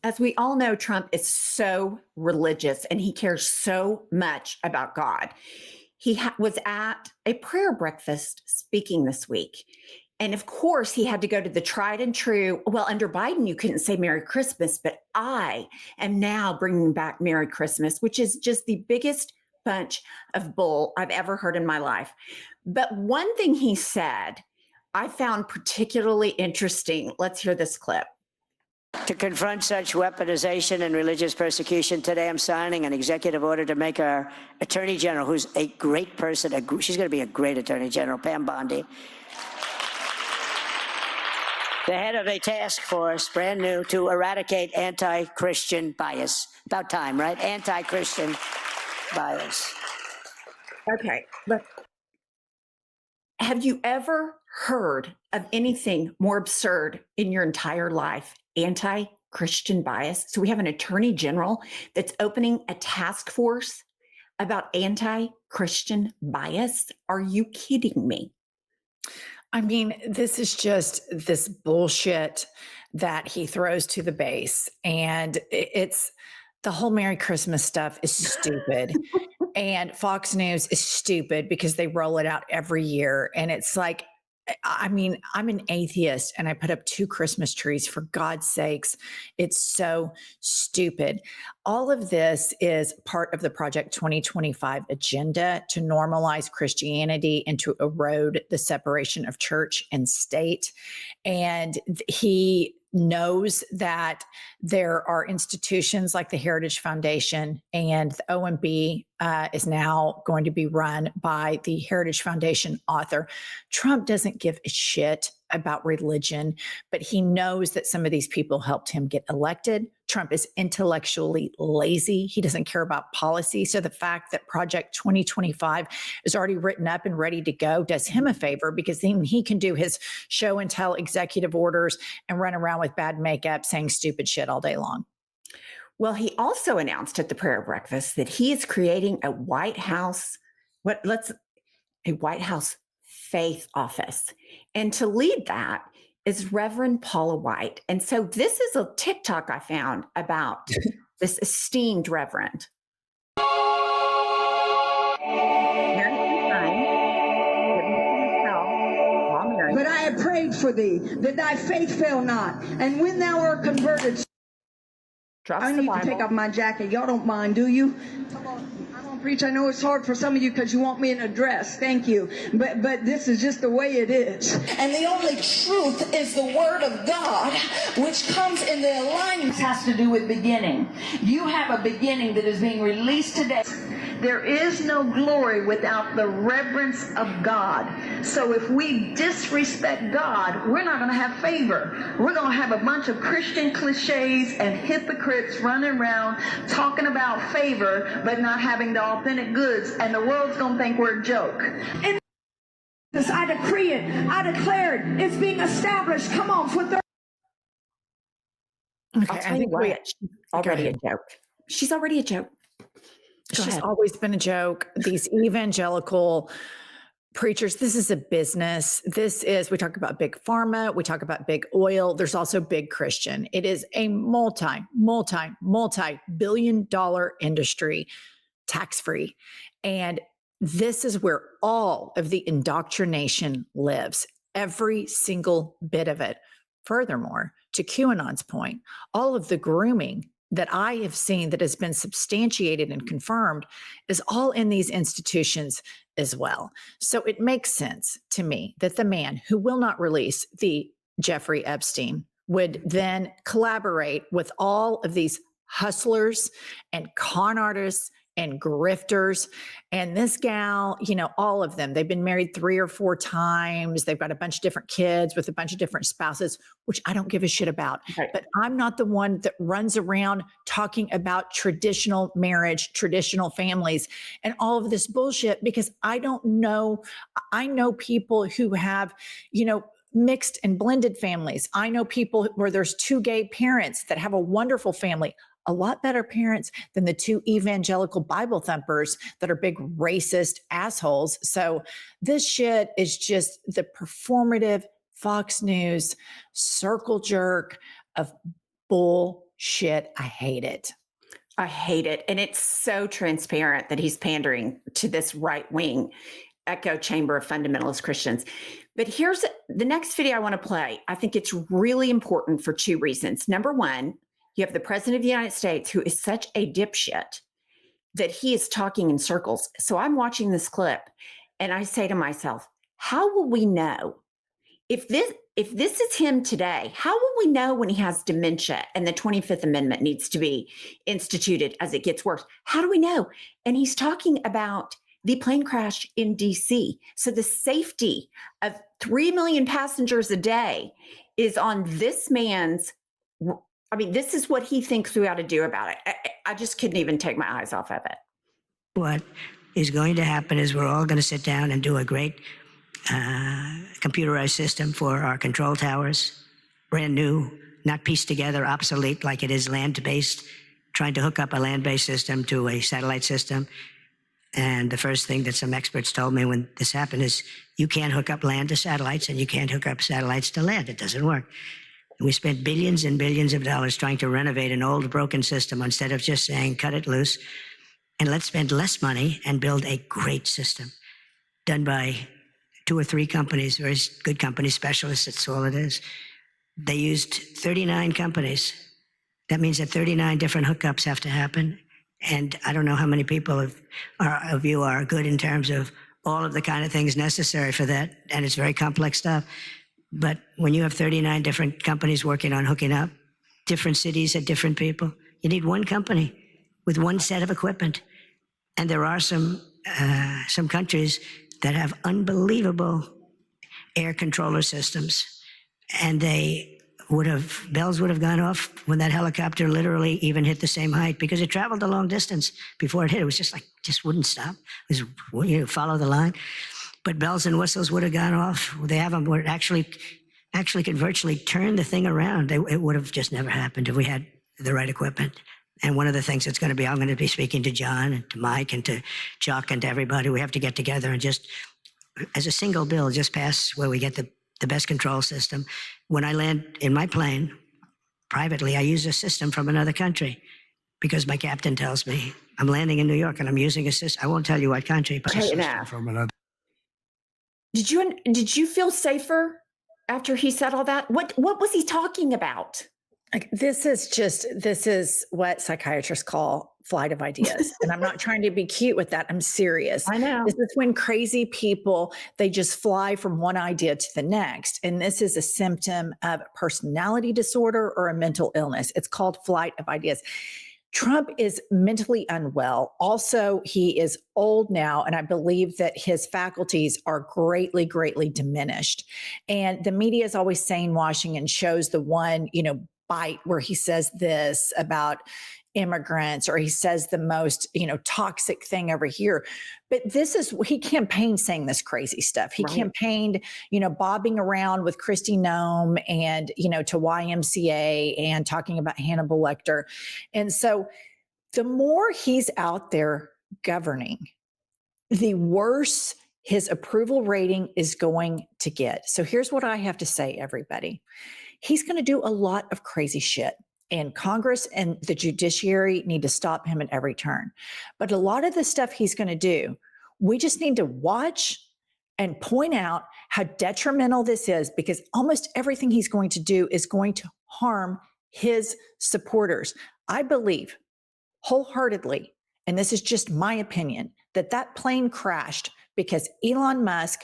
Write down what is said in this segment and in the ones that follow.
As we all know, Trump is so religious and he cares so much about God. Was at a prayer breakfast speaking this week. And of course, he had to go to the tried and true. Well, under Biden, you couldn't say Merry Christmas, but I am now bringing back Merry Christmas, which is just the biggest bunch of bull I've ever heard in my life. But one thing he said I found particularly interesting. Let's hear this clip. To confront such weaponization and religious persecution, today I'm signing an executive order to make our Attorney General, who's a great person, she's going to be a great Attorney General, Pam Bondi, the head of a task force, brand new, to eradicate anti-Christian bias. About time, right? Anti-Christian bias. Okay, but have you ever heard of anything more absurd in your entire life? Anti-Christian bias. So we have an attorney general that's opening a task force about anti-Christian bias. Are you kidding me? I mean, this is just this bullshit that he throws to the base. And it's the whole Merry Christmas stuff is stupid. And Fox News is stupid because they roll it out every year. And it's like, I mean, I'm an atheist and I put up 2 Christmas trees, for God's sakes. It's so stupid. All of this is part of the Project 2025 agenda to normalize Christianity and to erode the separation of church and state. And he knows that there are institutions like the Heritage Foundation, and the OMB is now going to be run by the Heritage Foundation author. Trump doesn't give a shit about religion, but he knows that some of these people helped him get elected. Trump is intellectually lazy. He doesn't care about policy. So the fact that Project 2025 is already written up and ready to go does him a favor, because then he can do his show and tell executive orders and run around with bad makeup saying stupid shit all day long. Well, he also announced at the prayer breakfast that he is creating a White House faith office. And to lead that is Reverend Paula White. And so this is a TikTok I found about this esteemed reverend. But I have prayed for thee, that thy faith fail not. And when thou art converted, I need to take off my jacket. Y'all don't mind, do you? Come on. Preach. I know it's hard for some of you because you want me in a dress. Thank you. But this is just the way it is. And the only truth is the word of God, which comes in the alignment. Has to do with beginning. You have a beginning that is being released today. There is no glory without the reverence of God. So if we disrespect God, we're not going to have favor. We're going to have a bunch of Christian cliches and hypocrites running around talking about favor, but not having the authentic goods. And the world's going to think we're a joke. And I decree it. I declare it. It's being established. Come on, put the... Okay, I think she's already a joke. She's already a joke. She's always been a joke. These evangelical preachers, this is a business. We talk about big pharma. We talk about big oil. There's also big Christian. It is a multi-billion-dollar industry, tax-free. And this is where all of the indoctrination lives, every single bit of it. Furthermore, to QAnon's point, all of the grooming that I have seen that has been substantiated and confirmed is all in these institutions as well. So it makes sense to me that the man who will not release the Jeffrey Epstein would then collaborate with all of these hustlers and con artists and grifters. And this gal, all of them, they've been married 3 or 4 times. They've got a bunch of different kids with a bunch of different spouses, which I don't give a shit about. Okay. But I'm not the one that runs around talking about traditional marriage, traditional families, and all of this bullshit, because I don't know. I know people who have, mixed and blended families. I know people where there's 2 gay parents that have a wonderful family. A lot better parents than the 2 evangelical Bible thumpers that are big racist assholes. So this shit is just the performative Fox News circle jerk of bull shit. I hate it. I hate it. And it's so transparent that he's pandering to this right wing echo chamber of fundamentalist Christians. But here's the next video I want to play. I think it's really important for two reasons. Number one, you have the president of the United States who is such a dipshit that he is talking in circles. So I'm watching this clip and I say to myself, how will we know if this is him today? How will we know when he has dementia and the 25th Amendment needs to be instituted as it gets worse? How do we know? And he's talking about the plane crash in DC. So the safety of 3 million passengers a day is on this man's, I mean, this is what he thinks we ought to do about it. I just couldn't even take my eyes off of it. What is going to happen is we're all going to sit down and do a great computerized system for our control towers, brand new, not pieced together, obsolete like it is land-based, trying to hook up a land-based system to a satellite system. And the first thing that some experts told me when this happened is you can't hook up land to satellites and you can't hook up satellites to land. It doesn't work. And we spent billions and billions of dollars trying to renovate an old broken system instead of just saying cut it loose and let's spend less money and build a great system done by 2 or 3 companies, very good companies, specialists. That's all it is. They used 39 companies. That means that 39 different hookups have to happen. And I don't know how many people of you are good in terms of all of the kind of things necessary for that. And it's very complex stuff. But when you have 39 different companies working on hooking up, different cities had different people, you need one company with one set of equipment. And there are some countries that have unbelievable air controller systems. And bells would have gone off when that helicopter literally even hit the same height because it traveled a long distance before it hit. It was just wouldn't stop. It was, follow the line. But bells and whistles would have gone off. They have them where it actually could virtually turn the thing around. It would have just never happened if we had the right equipment. And one of the things that's going to be, I'm going to be speaking to John and to Mike and to Chuck and to everybody. We have to get together and just, as a single bill, just pass where we get the best control system. When I land in my plane, privately, I use a system from another country because my captain tells me I'm landing in New York and I'm using a system. I won't tell you what country, but a system from another. Did you feel safer after he said all that? What was he talking about? Like, this is what psychiatrists call flight of ideas. And I'm not trying to be cute with that. I'm serious. I know. This is when crazy people, they just fly from one idea to the next. And this is a symptom of personality disorder or a mental illness. It's called flight of ideas. Trump is mentally unwell. Also, he is old now, and I believe that his faculties are greatly, greatly diminished. And the media is always saying Washington shows the one, bite where he says this about immigrants, or he says the most, toxic thing over here. But he campaigned saying this crazy stuff. He campaigned, bobbing around with Kristi Noem and, to YMCA and talking about Hannibal Lecter. And so the more he's out there governing, the worse his approval rating is going to get. So here's what I have to say, everybody. He's going to do a lot of crazy shit. And Congress and the judiciary need to stop him at every turn. But a lot of the stuff he's going to do, we just need to watch and point out how detrimental this is, because almost everything he's going to do is going to harm his supporters. I believe wholeheartedly, and this is just my opinion, that plane crashed because Elon Musk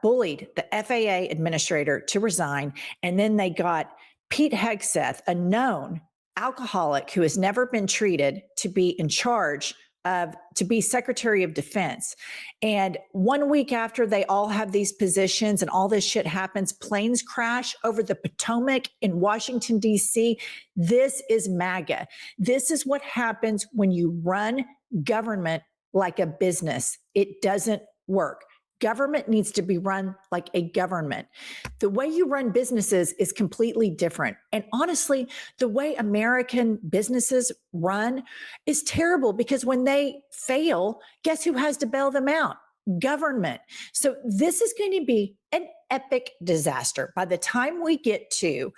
bullied the FAA administrator to resign. And then they got Pete Hegseth, a known alcoholic who has never been treated, to be in charge to be Secretary of Defense. And 1 week after they all have these positions and all this shit happens, planes crash over the Potomac in Washington, D.C. This is MAGA. This is what happens when you run government like a business. It doesn't work. Government needs to be run like a government. The way you run businesses is completely different. And honestly, the way American businesses run is terrible, because when they fail, guess who has to bail them out? Government. So this is going to be an epic disaster. By the time we get to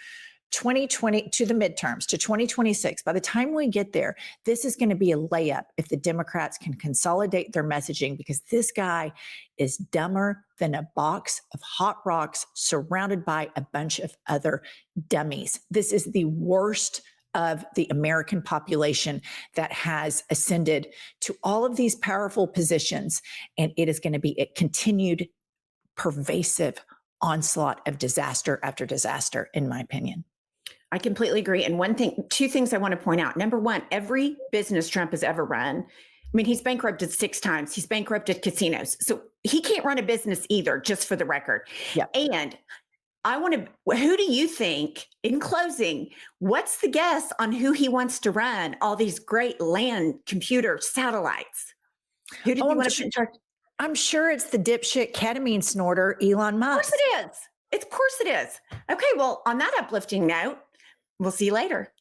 2020 to the midterms to 2026, by the time we get there, this is going to be a layup if the Democrats can consolidate their messaging, because this guy is dumber than a box of hot rocks surrounded by a bunch of other dummies. This is the worst of the American population that has ascended to all of these powerful positions. And it is going to be a continued pervasive onslaught of disaster after disaster, in my opinion. I completely agree. And two things I want to point out. Number one, every business Trump has ever run, I mean, he's bankrupted 6 times. He's bankrupted casinos. So he can't run a business either, just for the record. Yeah. And who do you think, in closing, what's the guess on who he wants to run all these great land computer satellites? Who do you want to put in charge? I'm sure it's the dipshit ketamine snorter, Elon Musk. Of course it is. Of course it is. Okay, well, on that uplifting note, we'll see you later.